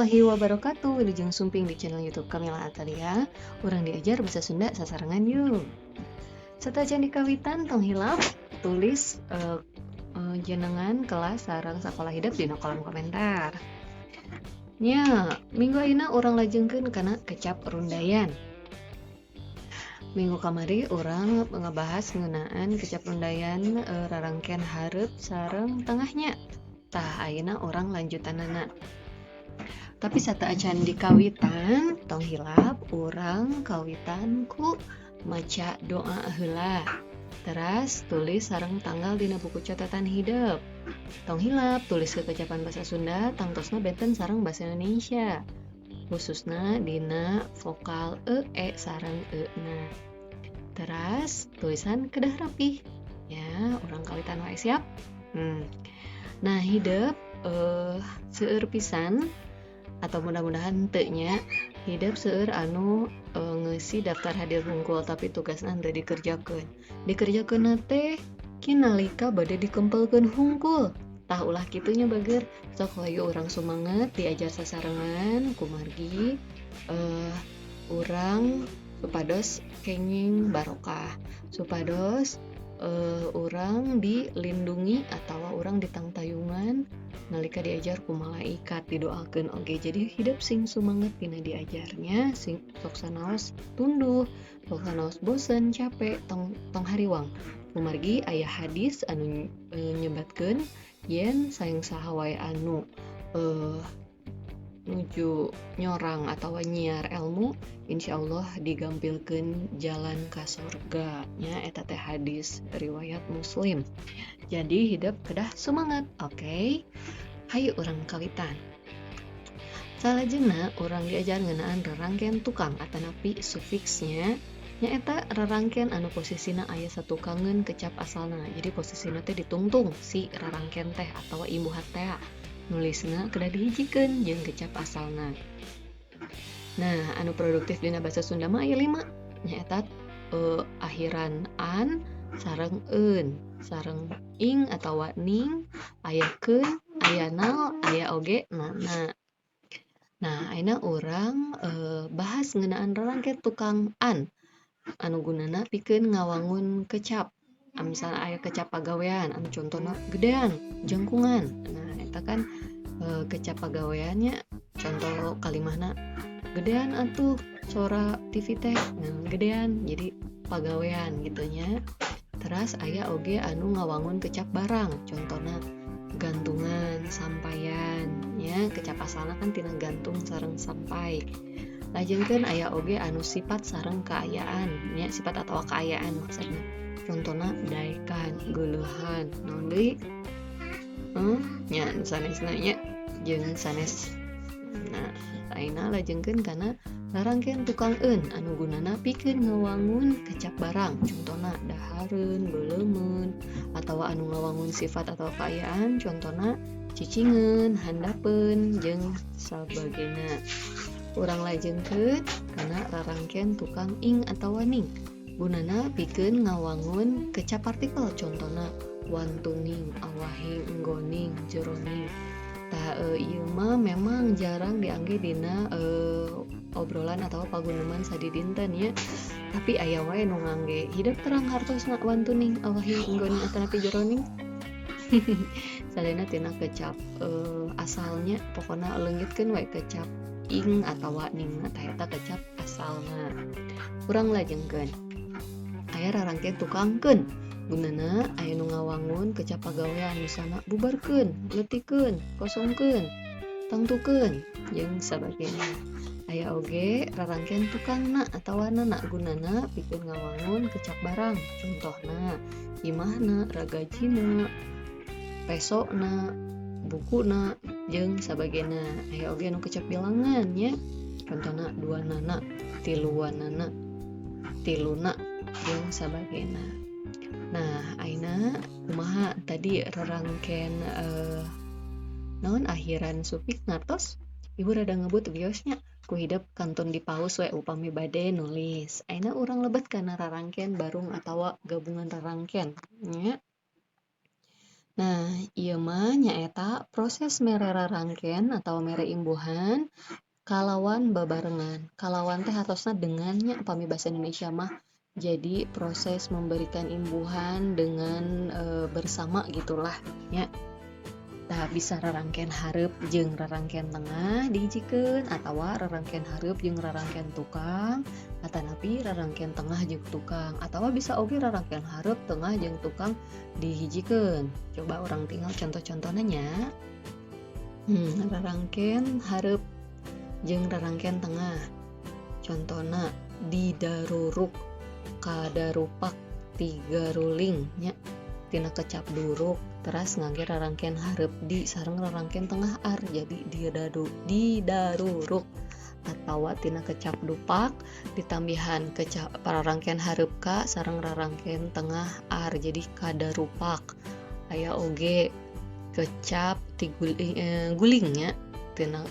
warahmatullahi wabarakatuh. Wilujeng sumping di channel YouTube Kamila Atalia. Urang diajar bahasa Sunda sasarangan yuk. Satajan di kawitan tong hilap tulis jenengan kelas sareng sekolah hidup di kolom komentar. Nya, minggu ayeuna urang lajengkeun kana kecap rundayan. Minggu kamari urang ngebahas ngeunaan kecap rundayan rarangkean hareup sareng tengahnya. Tah ayeuna urang lanjutanana. Tapi sata acan di kawitan tong hilap urang kawitan ku maca doa heula. Teras tulis sareng tanggal dina buku catatan hidup. Tong hilap tulis kekecapan bahasa Sunda tangtosna benten sareng bahasa Indonesia. Khususna dina vokal e sareng na. Teras tulisan kedah rapih. Ya, urang kawitan wae siap. Nah, hidup seueur pisan atau mudah-mudahan nya hidup seueur anu ngeusi daftar hadir hungkul tapi tugasna henteu dikerjakeun teh kinalika bade dikempelkeun hungkul. Tah ulah kitunya bager sok hayu urang sumanget diajar sasarengan kumargi urang supados kenging barokah, supados urang dilindungi atau urang ditangtayungan nalika diajar ku malaikat didoakeun oge. Jadi hidup sing sumanget tina diajarnya sing sok sanaos tunduh, sok sanaos bosen, capek, tong hariwang. Kumargi aya hadis anu nyebatkeun yen saeng saha wae anu nuju nyorang atau nyiar ilmu insyaallah digampilkeun jalan ka surga nya eta teh hadis riwayat Muslim. Jadi hidup kedah semangat. Oke. Hayu urang kawitan. Salajengna urang diajar ngeunaan rarangkean tukang atanapi sufiksnya nyaeta rarangkean anu posisina aya satukangeun kecap asalna. Jadi posisina teh ditungtung si rarangkean teh atawa imbuhan teh. Nulisna kedah dihijikeun jeung kecap asalna. Nah, anu produktif dina basa Sunda mah aya 5. Nyaeta akhiran an sareng eun, sareng ing atawa ning, aya keun, aya nal, aya oge nana. Nah, ayeuna urang bahas ngeunaan rarangkean tukang an anu gunana pikeun ngawangun kecap. Misalnya aya kecap pagawean anu contona gedean, jangkungan. Nah, eta kan kecap pagaweannya contoh kalimahna gedean atuh sora TV teh. Nah, gedean jadi pagawean gitunya. Teras aya oge anu ngawangun kecap barang, contona gantungan, sampaian, ya kecap asalna kan tina gantung sareng sampai. Lajengkeun aya oge anu sifat sareng kaayaan, nya sifat atawa kaayaan maksudna. Contona daekan, geuleuhan, naon deui? Nya sanesna nya jeung sanes. Nah, ayeuna lajengkeun kana rarangkean tukang eun anu gunana pikeun ngawangun kecap barang, contona dahareun, beuleumeun, atawa anu ngawangun sifat atau kaayaan, contona cicingeun, handapeun, jeung sabagena. Urang lajengkeun kana rarangkean tukang ing atawa ning. Gunana pikeun ngawangun kecap partikel, contona wantuning, awahing, enggoning, jeroning. Tah ieu mah memang jarang diangge dina obrolan atau paguneman sadidinten ya. Tapi aya wae nu ngangge hidup terang hartosna wantuning, awahing, enggoning, atanapi jeroning. Salena tina kecap asalnya pokona leungitkeun wae kecap ing atawa ning tah eta kecap asalna. Urang lajengkeun aya rarangkean tukang keun. Gunana aya nu ngawangun kecap pagawean misalna bubarkeun, letikeun, kosongkeun, tangtukeun, jeung sabagena. Aya oge rarangkean tukangna atawa nana gunana pikeun ngawangun kecap barang, contohna imahna, ragajina, pesona, bukuna, jeung sabagena. Aya oge anu kecap bilangan nya, contohna duanana, tiluanana, tiluna, jeung sabagena. Nah, ayeuna kumaha tadi rarangkean naon akhiran sufiks ngartos? Ibu rada ngebut wiosnya ku hidup kantun di paus we upami bade nulis. Ayeuna urang lebet kana rarangkean barung atawa gabungan rarangkean nya. Nah, ieu mah nyaeta proses mere rarangken atau mere imbuhan kalawan babarengan. Kalawan teh hartosna dengannya pami basa Indonesia mah. Jadi proses memberikan imbuhan dengan bersama gitulah nya. Tah bisa rarangken hareup jeung rarangken tengah dihijikeun atawa rarangken hareup jeung rarangken tukang atanapi rarangken tengah jeung tukang atawa bisa oge rarangken hareup tengah jeung tukang dihijikeun. Coba orang tinggal contoh-contohna nya. Rarangken hareup jeung rarangken tengah. Contona didaruruk kadarupak tiga ruling nya tina kecap duruk teras ngangge rarangken hareup di sareng rarangken tengah ar jadi didaruruk atawa tina kecap dupak ditambihan kecap rarangken hareup ka sareng rarangken tengah ar jadi kadarupak. Aya oge kecap gulingnya tina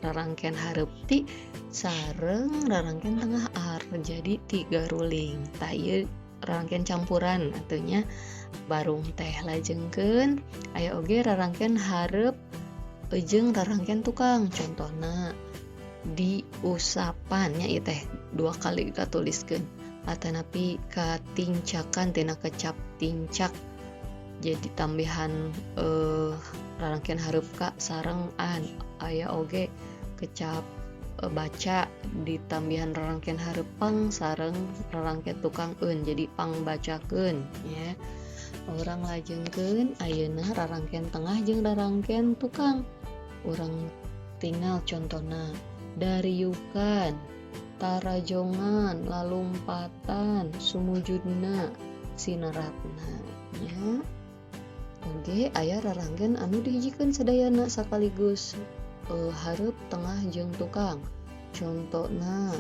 rarangken hareup ti sareng rarangken tengah ar jadi tiga ruling. Tah ieu rarangken campuran atunya barung teh lajengkeun aya oge rarangken hareup jeung rarangken tukang. Contohna diusapan nya ieu teh dua kali kita tuliskeun atanapi katincakan tina kecap tincak jadi tambihan rarangken hareup ka sareng an. Aya oge kecap baca ditambihan rarangken hareup pang sareng rarangken tukang eun jadi pang bacakeun ya. Urang lajengkeun ayeuna rarangken tengah jeung rarangken tukang. Urang tinggal contona dariukan, tarajongan, lalumpatan, sumujudna, sineratna nya. Oge aya rarangken anu dihijikeun sadayana sakaligus hareup tengah jeung tukang. Contona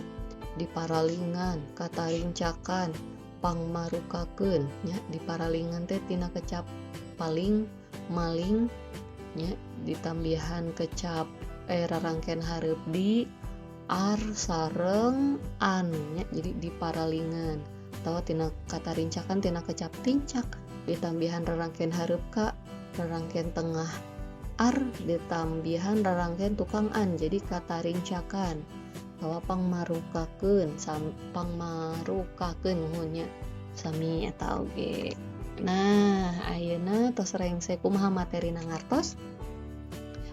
diparalingan, katarincakan, pangmarukakeun nya. Diparalingan teh tina kecap paling maling nya ditambihan kecap rarangken hareup di ar sareng an nya jadi diparalingan. Atawa tina katarincakan tina kecap tincak ditambihan rarangken hareup ka rarangken tengah ar ditambihan rarangken tukang an jadi katarincakan. Atawa pangmarukakeun nuhunnya sami eta oge. Nah, ayeuna tos rengse kumaha materina ngartos.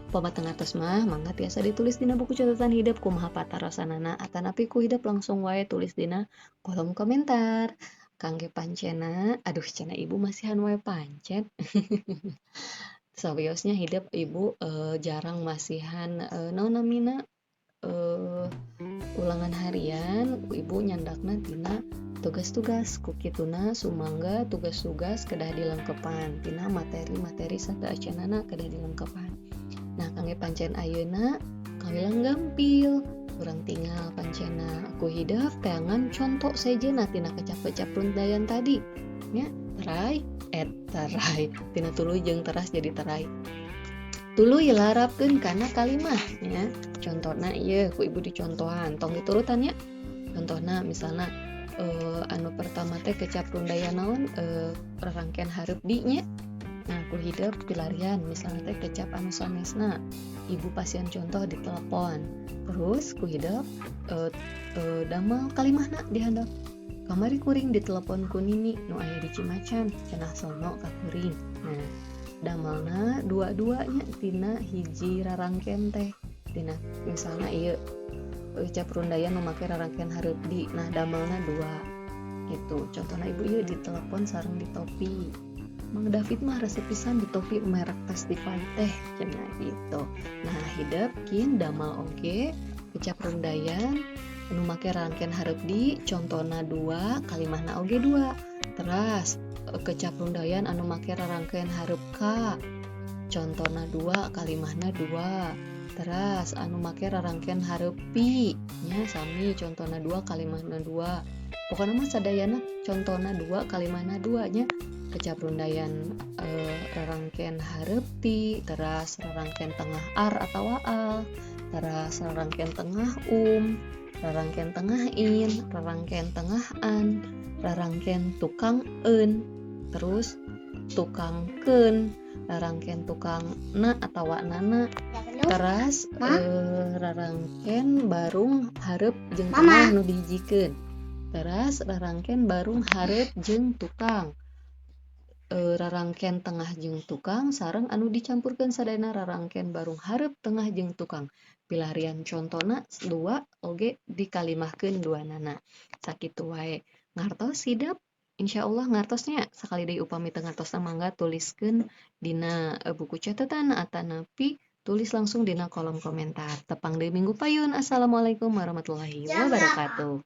Pama tengatos mah mangga tiasa ditulis dina buku catatan hidup kumaha patarosanana atanapi ku hidup langsung wae tulis dina kolom komentar. Kangge pancena, aduh cenah ibu masihan wae pancen. Sawiosnya hidup ibu jarang masihan naon namina ulangan harian. Ibu nyandakna tina tugas-tugas kukituna sumangga tugas-tugas kedah dilengkepan tina materi-materi sadaacenana kedah dilengkepan. Nah kangge pancen ayeuna kawilang gampil urang tinggal pancena aku hidup teangan contoh sejenna tina kecap-kecap rundayan tadi nya terai tina tuluy jeung teras jadi terai. Tuluy larapkeun kana kalimah nya. Contona ieu ku ibu dicontohan tong diturutan nya. Contohna misalna anu pertama teh kecap rundayan naon rarangken hareup di nya. Nah ku hidup pilarian misalnya teh kecap anu sanesna ibu pasieun contoh di telepon. Terus ku hidup damel kalimahna di handap kamari kuring di telepon ku nini nu aya di Cimacan cenah sono ka kuring. Nah damelna dua-duanya tina hiji rarangken teh tina misalnya ieu kecap rundayan nu make rarangken hareup di. Nah damelna dua gitu. Contohna ibu ieu di telepon sareng di topi. Mang David mah resep pisan di topi merek Testify teh cenah gitu. Nah hidup kin damal oge kecap rundayan anu make rarangken hareup di contona dua kalimahna oge dua. Teras kecap rundayan anu make rarangken hareup ka contona dua kalimahna dua. Teras anu make rarangken hareup pi nya sami contona dua kalimahna dua. Pokona mah sadayana contona dua kalimahna dua nya. Kecap rundayan rarangken hareup ti, teras rarangken tengah ar atawa al, teras rarangken tengah rarangken tengah in, rarangken tengah an, rarangken tukang eun, terus tukang keun, rarangken tukang na atau nana. Teras rarangken barung hareup jeung tengah nu dihijikeun. Teras rarangken barung hareup jeung tukang. Rarangken tengah jeung tukang sareng anu dicampurkeun sadayana rarangken barung hareup tengah jeung tukang. Pilarian contona 2 oge dikalimahkeun duanana. Sakitu wae. Ngartos sidap. Insyaallah ngartosnya sakali deui upami teu ngartosna mangga tuliskeun dina buku catatan atanapi tulis langsung dina kolom komentar. Tepang deui minggu payun. Assalamualaikum warahmatullahi wabarakatuh.